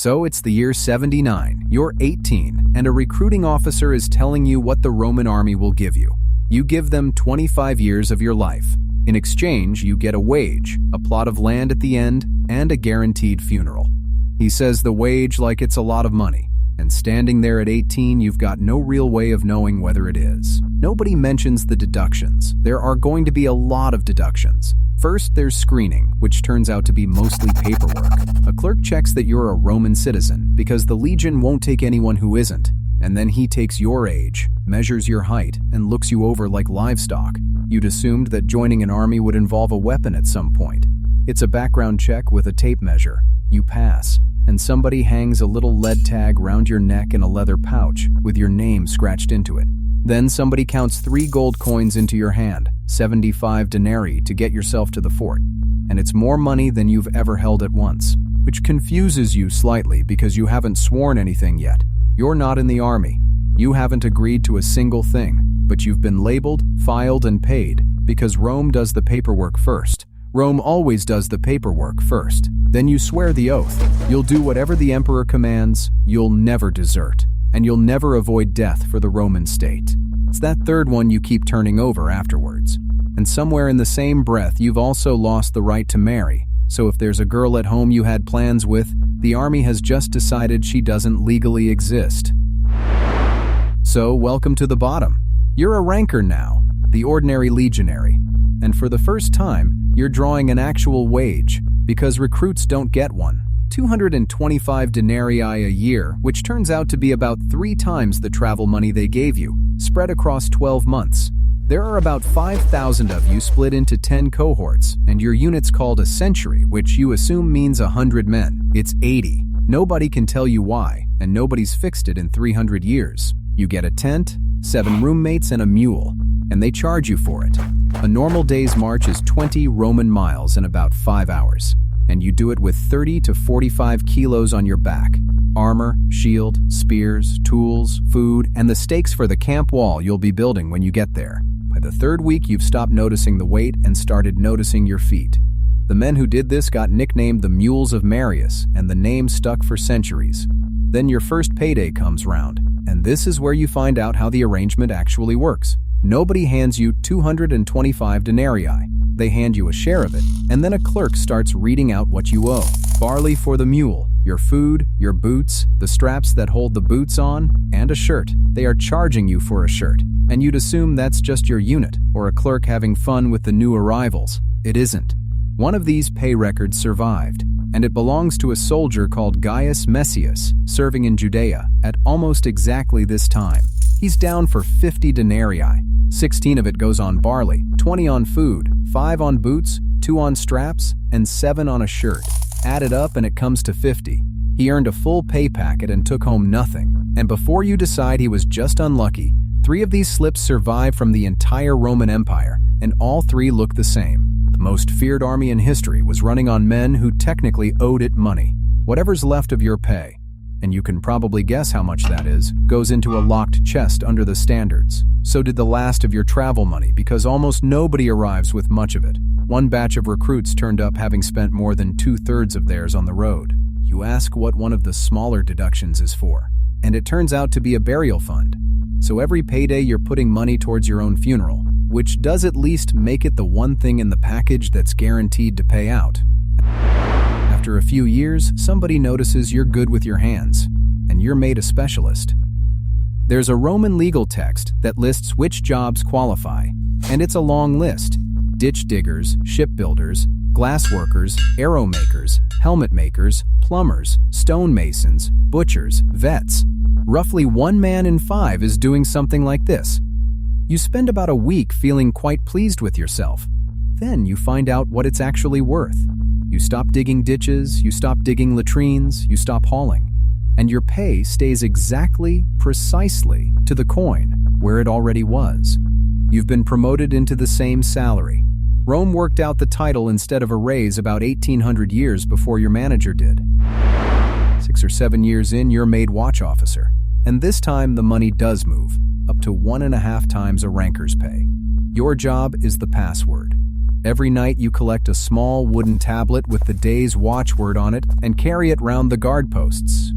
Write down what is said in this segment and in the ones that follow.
So it's the year 79, you're 18, and a recruiting officer is telling you what the Roman army will give you. You give them 25 years of your life. In exchange, you get a wage, a plot of land at the end, and a guaranteed funeral. He says the wage like it's a lot of money, and standing there at 18, you've got no real way of knowing whether it is. Nobody mentions the deductions. There are going to be a lot of deductions. First, there's screening, which turns out to be mostly paperwork. A clerk checks that you're a Roman citizen because the legion won't take anyone who isn't. And then he takes your age, measures your height, and looks you over like livestock. You'd assumed that joining an army would involve a weapon at some point. It's a background check with a tape measure. You pass, and somebody hangs a little lead tag round your neck in a leather pouch with your name scratched into it. Then somebody counts 3 gold coins into your hand, 75 denarii, to get yourself to the fort. And it's more money than you've ever held at once, which confuses you slightly because you haven't sworn anything yet. You're not in the army. You haven't agreed to a single thing, but you've been labeled, filed, and paid because Rome does the paperwork first. Rome always does the paperwork first. Then you swear the oath. You'll do whatever the emperor commands, you'll never desert, and you'll never avoid death for the Roman state. It's that third one you keep turning over afterwards. And somewhere in the same breath, you've also lost the right to marry. So if there's a girl at home you had plans with, the army has just decided she doesn't legally exist. So welcome to the bottom. You're a ranker now, the ordinary legionary. And for the first time, you're drawing an actual wage, because recruits don't get one. 225 denarii a year, which turns out to be about 3 times the travel money they gave you, spread across 12 months. There are about 5,000 of you split into 10 cohorts, and your unit's called a century, which you assume means 100 men. It's 80. Nobody can tell you why, and nobody's fixed it in 300 years. You get a tent, 7 roommates, and a mule, and they charge you for it. A normal day's march is 20 Roman miles in about 5 hours, and you do it with 30 to 45 kilos on your back. Armor, shield, spears, tools, food, and the stakes for the camp wall you'll be building when you get there. By the 3rd week, you've stopped noticing the weight and started noticing your feet. The men who did this got nicknamed the Mules of Marius, and the name stuck for centuries. Then your first payday comes round, and this is where you find out how the arrangement actually works. Nobody hands you 225 denarii. They hand you a share of it, and then a clerk starts reading out what you owe. Barley for the mule, your food, your boots, the straps that hold the boots on, and a shirt. They are charging you for a shirt, and you'd assume that's just your unit, or a clerk having fun with the new arrivals. It isn't. One of these pay records survived, and it belongs to a soldier called Gaius Messius, serving in Judea at almost exactly this time. He's down for 50 denarii. 16 of it goes on barley, 20 on food, 5 on boots, 2 on straps, and 7 on a shirt. Add it up and it comes to 50. He earned a full pay packet and took home nothing. And before you decide he was just unlucky, 3 of these slips survive from the entire Roman Empire, and all 3 look the same. The most feared army in history was running on men who technically owed it money. Whatever's left of your pay, and you can probably guess how much that is, goes into a locked chest under the standards. So did the last of your travel money, because almost nobody arrives with much of it. One batch of recruits turned up having spent more than 2/3 of theirs on the road. You ask what one of the smaller deductions is for, and it turns out to be a burial fund. So every payday you're putting money towards your own funeral, which does at least make it the one thing in the package that's guaranteed to pay out. After a few years, somebody notices you're good with your hands, and you're made a specialist. There's a Roman legal text that lists which jobs qualify, and it's a long list. Ditch diggers, shipbuilders, glass workers, arrow makers, helmet makers, plumbers, stonemasons, butchers, vets. Roughly 1 man in 5 is doing something like this. You spend about a week feeling quite pleased with yourself. Then you find out what it's actually worth. You stop digging ditches, you stop digging latrines, you stop hauling. And your pay stays exactly, precisely, to the coin, where it already was. You've been promoted into the same salary. Rome worked out the title instead of a raise about 1800 years before your manager did. 6 or 7 years in, you're made watch officer. And this time the money does move, up to 1.5 times a ranker's pay. Your job is the password. Every night you collect a small wooden tablet with the day's watchword on it and carry it round the guard posts.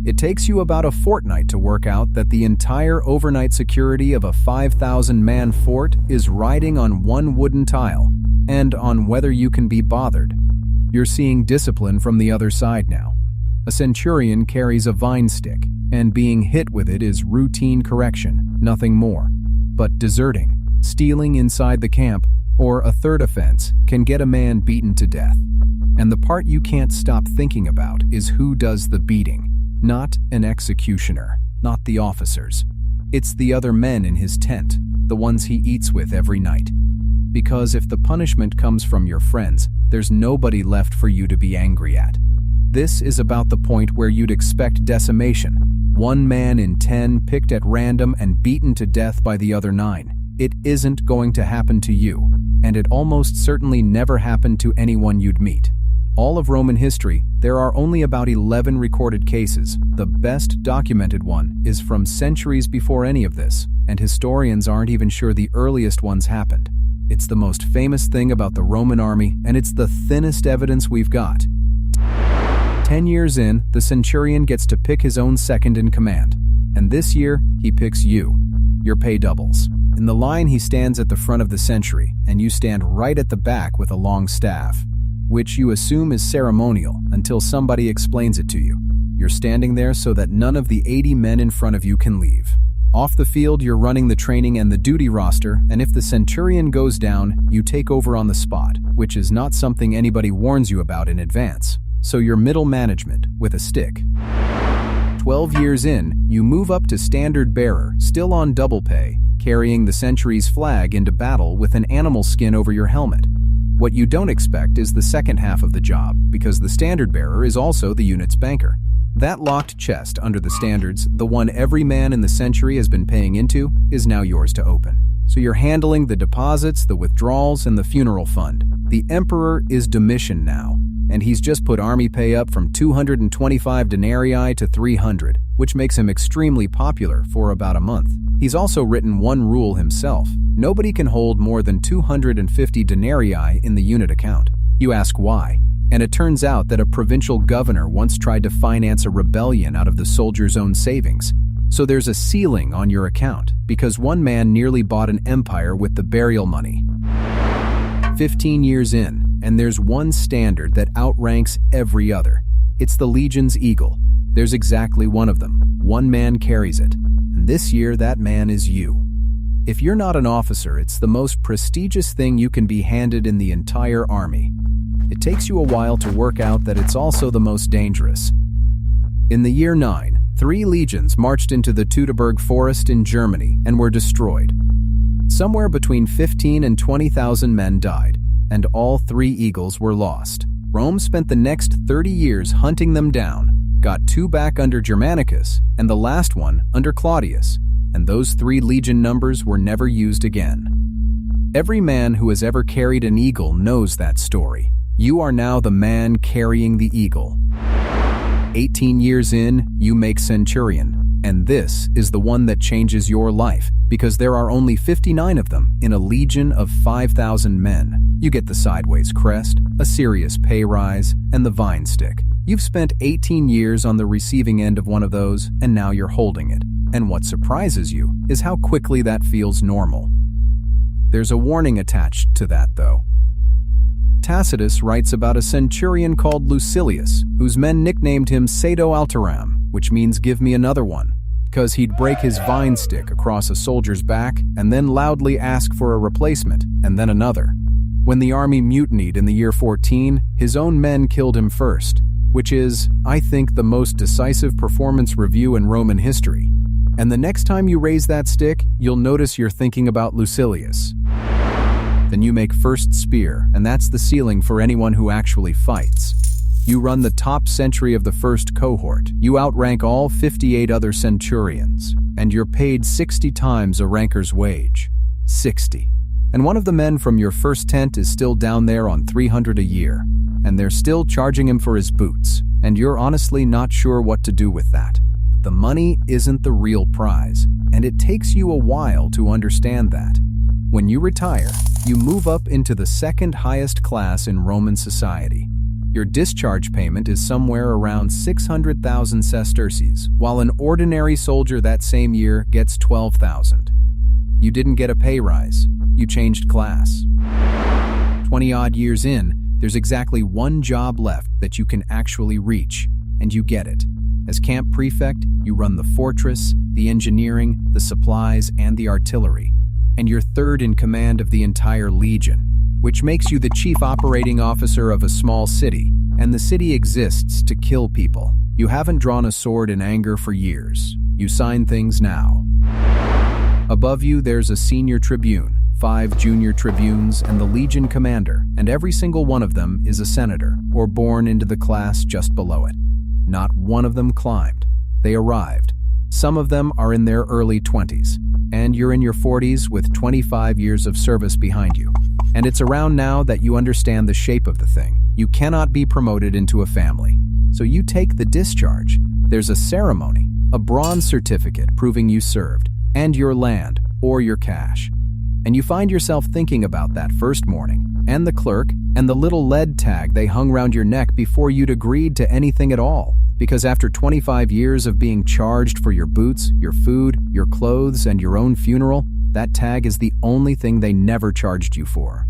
It takes you about a fortnight to work out that the entire overnight security of a 5,000-man fort is riding on one wooden tile, and on whether you can be bothered. You're seeing discipline from the other side now. A centurion carries a vine stick, and being hit with it is routine correction, nothing more. But deserting, stealing inside the camp, or a third offense can get a man beaten to death. And the part you can't stop thinking about is who does the beating. Not an executioner, not the officers. It's the other men in his tent, the ones he eats with every night. Because if the punishment comes from your friends, there's nobody left for you to be angry at. This is about the point where you'd expect decimation. 1 man in 10 picked at random and beaten to death by the other 9. It isn't going to happen to you, and it almost certainly never happened to anyone you'd meet. All of Roman history, there are only about 11 recorded cases. The best documented one is from centuries before any of this, and historians aren't even sure the earliest ones happened. It's the most famous thing about the Roman army, and it's the thinnest evidence we've got. 10 years in, the centurion gets to pick his own second in command, and this year, he picks you. Your pay doubles. In the line, he stands at the front of the sentry, and you stand right at the back with a long staff, which you assume is ceremonial until somebody explains it to you. You're standing there so that none of the 80 men in front of you can leave. Off the field, you're running the training and the duty roster, and if the centurion goes down, you take over on the spot, which is not something anybody warns you about in advance. So you're middle management with a stick. 12 years in, you move up to standard bearer, still on double pay, carrying the sentry's flag into battle with an animal skin over your helmet. What you don't expect is the second half of the job, because the standard bearer is also the unit's banker. That locked chest under the standards, the one every man in the century has been paying into, is now yours to open. So you're handling the deposits, the withdrawals, and the funeral fund. The emperor is Domitian now, and he's just put army pay up from 225 denarii to 300, which makes him extremely popular for about a month. He's also written one rule himself. Nobody can hold more than 250 denarii in the unit account. You ask why, and it turns out that a provincial governor once tried to finance a rebellion out of the soldiers' own savings. So there's a ceiling on your account, because one man nearly bought an empire with the burial money. 15 years in, and there's one standard that outranks every other. It's the Legion's Eagle. There's exactly one of them. One man carries it, and this year that man is you. If you're not an officer, it's the most prestigious thing you can be handed in the entire army. It takes you a while to work out that it's also the most dangerous. In the year 9, 3 legions marched into the Teutoburg forest in Germany and were destroyed. Somewhere between 15 and 20,000 men died, and all 3 eagles were lost. Rome spent the next 30 years hunting them down, got 2 back under Germanicus, and the last one under Claudius, and those 3 legion numbers were never used again. Every man who has ever carried an eagle knows that story. You are now the man carrying the eagle. 18 years in, you make centurion, and this is the one that changes your life, because there are only 59 of them in a legion of 5,000 men. You get the sideways crest, a serious pay rise, and the vine stick. You've spent 18 years on the receiving end of one of those, and now you're holding it. And what surprises you is how quickly that feels normal. There's a warning attached to that, though. Tacitus writes about a centurion called Lucilius, whose men nicknamed him Sado Alteram, which means give me another one, because he'd break his vine stick across a soldier's back and then loudly ask for a replacement, and then another. When the army mutinied in the year 14, his own men killed him first, which is, I think, the most decisive performance review in Roman history. And the next time you raise that stick, you'll notice you're thinking about Lucilius. Then you make first spear, and that's the ceiling for anyone who actually fights. You run the top sentry of the first cohort. You outrank all 58 other centurions, and you're paid 60 times a ranker's wage. 60. And one of the men from your first tent is still down there on 300 a year, and they're still charging him for his boots, and you're honestly not sure what to do with that. The money isn't the real prize, and it takes you a while to understand that. When you retire, you move up into the second highest class in Roman society. Your discharge payment is somewhere around 600,000 sesterces, while an ordinary soldier that same year gets 12,000. You didn't get a pay rise, you changed class. 20-odd years in, there's exactly one job left that you can actually reach, and you get it. As camp prefect, you run the fortress, the engineering, the supplies, and the artillery. And you're third in command of the entire legion, which makes you the chief operating officer of a small city, and the city exists to kill people. You haven't drawn a sword in anger for years. You sign things now. Above you, there's a senior tribune, 5 junior tribunes, and the legion commander, and every single one of them is a senator, or born into the class just below it. Not one of them climbed. They arrived. Some of them are in their early 20s, and you're in your 40s with 25 years of service behind you. And it's around now that you understand the shape of the thing. You cannot be promoted into a family. So you take the discharge. There's a ceremony, a bronze certificate proving you served, and your land, or your cash. And you find yourself thinking about that first morning, and the clerk, and the little lead tag they hung round your neck before you'd agreed to anything at all. Because after 25 years of being charged for your boots, your food, your clothes, and your own funeral, that tag is the only thing they never charged you for.